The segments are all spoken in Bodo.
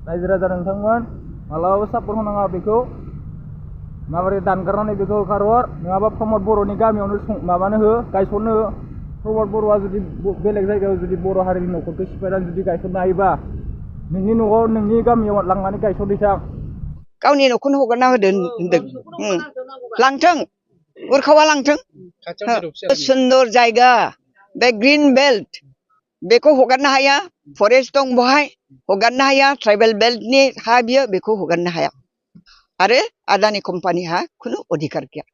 रायजो राजा नोंथांमोन मालाबाबो सापर्ट होनाङा बेखौ माबोरै दानगारनानै बेखौ होखारहर नङाबा प्रमद बर'नि गामियावनो माबानो हो गायसननो हो प्रमद बर'आ जुदि बेलेग जायगायाव जुदि बर' हारिनि न'खरखौ सिफायनानै जुदि गायसननो हायोबा नोंनि न'आव नोंनि गामियाव लांनानै गायसनहैथां गावनि न'खौनो हगारना होदो होनदों लांथों उरखावा लांथों सुन्दर जायगा बे ग्रीन बेल्ट बेखौ हगारनो हाया फरेस्ट दं बहाय हगारनो हाया ट्राइबेल बेल्टनि हा बियो बेखौ हगारनो हाया आरो आदानि कम्पानिहा खुनु अधिकार गैया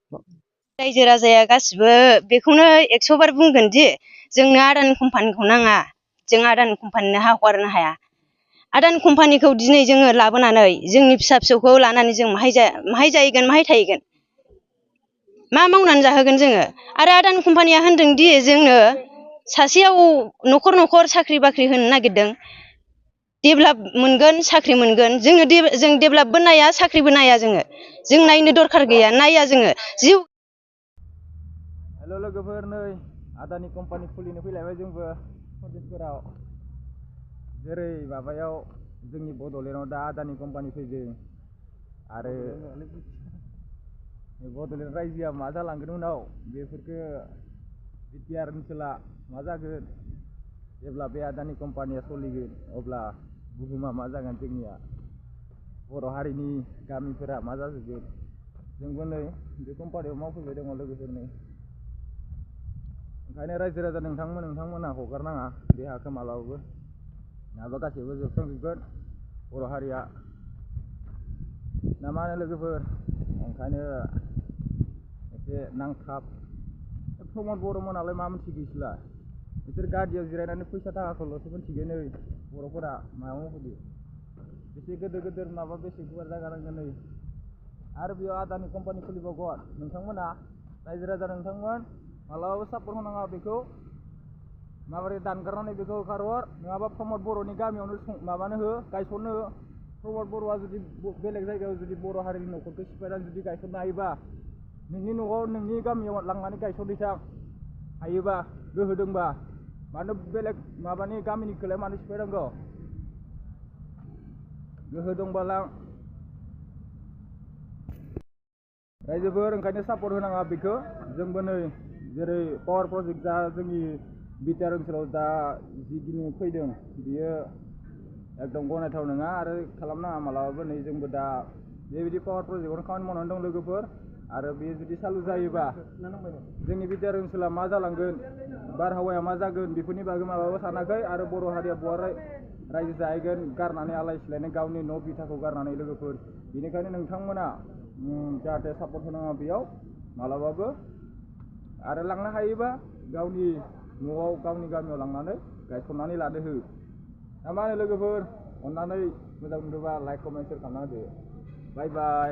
रायजो राजाया गासिबो बेखौनो 100 बार बुंगोन दि जोंनो आदानि कम्पानिखौ नाङा जों आदानि कम्पानिनो हा हगारनो हाया आदानि कम्पानिखौ दिनै जोङो लाबोनानै जोंनि फिसा फिसौखौ लानानै जों माहाय जाहैगोन माहाय थाहैगोन मा मावनानै जाहोगोन जोङो आरो आदानि कम्पानिया होनदों दि जोंनो सासेयाव न'खर न'खर साख्रि बाख्रि होनो नागिरदों डेभेलप मोनगोन साख्रि मोनगोन जों डेभेलपबो नाया साख्रिबो नाया जों नायनो दरखार गैया नाया जोङो जिउ हेल' लोगोफोर नै आदानि कम्पानि खुलिनो फैलायबाय जोंबो सन्देशपुराव जेरै माबायाव जोंनि बड'लेण्डआव दा आदानि कम्पानि फैदों आरो बड'लेण्ड रायजोआ मा जालांगोन उनाव बेफोरखौ बिटिआर ओनसोला मा जागोन जेब्ला बे आदानि कम्पानिया सोलिगोन अब्ला बुहुमा मा जागोन जोंनिया बर' हारिनि गामिफोरा मा जाजोबगोन जोंबो नै बे कम्पानियाव मावफैबाय दङ लोगोफोरनो ओंखायनो रायजो राजा नोंथांमोना हगारनाङा बे हाखौ मालाबाबो नङाबा गासैबो जोबस्रांजोबगोन बर' हारिया ना मा होनो लोगोफोर ओंखायनो एसे नांथाब प्रमद बर'मोनालाय मा मोनथिगौ इसोरलाय बिसोर गारियाव जिरायनानै फैसा थाखाखौल'सो मोनथिगौ नै बर'फोरा मायाव मावफैदो बेसे गिदिर माबा बेसे गुवार जायगा नांगौ नै आरो बेयाव आदानि कम्पानि खुलिबावगोन नोंथांमोना रायजो राजा नोंथांमोन मालाबाबो सापर्ट होनाङा बेखौ माबोरै दानगारनानै बेखौ होखारहर नङाबा प्रमद बर'नि गामियावनो माबानो हो गायसननो हो प्रमद बर'आ जुदि बेलेग जायगायाव जुदि बर' हारिनि न'खरखौ सिफायनानै जुदि गायसननो हायोबा नोंनि न'आव नोंनि गामियाव लांनानै गायसनहैथां हायोबा गोहो दंबा मानो बेलेग माबानि गामिनिखौलाय मानो सिफायनांगौ गोहो दंबालां रायजोफोर ओंखायनो सापर्ट होनाङा बेखौ जोंबो नै जेरै पावार प्रजेक्ट जा जोंनि बिटिआर ओनसोलाव दा जिखिनि फैदों बियो एकदम गनायथाव नङा आरो खालामनाङा मालाबाबो नै जोंबो दा बेबायदि पावार प्रजेक्टआवनो खामानि मावनानै दं लोगोफोर आरो बेयो जुदि चालु जायोबा जोंनि बिटिआर ओनसोला मा जालांगोन बारहावाया मा जागोन बेफोरनि बागै माबाबो सानाखै आरो बर' हारिया बहा रायजो जाहैगोन गारनानै आलाय सिलायनाय गावनि न' बिथाखौ गारनानै लोगोफोर बेनिखायनो नोंथांमोना जाहाथे सापर्ट होनाङा बेयाव मालाबाबो आरो लांनो हायोबा गावनि न'आव गावनि गामियाव लांनानै गायसननानै लानो हो ना मा होनो लोगोफोर अन्नानै मोजां मोनदोंबा लाइक कमेन्ट सेयार खालामना होदो बाय बाय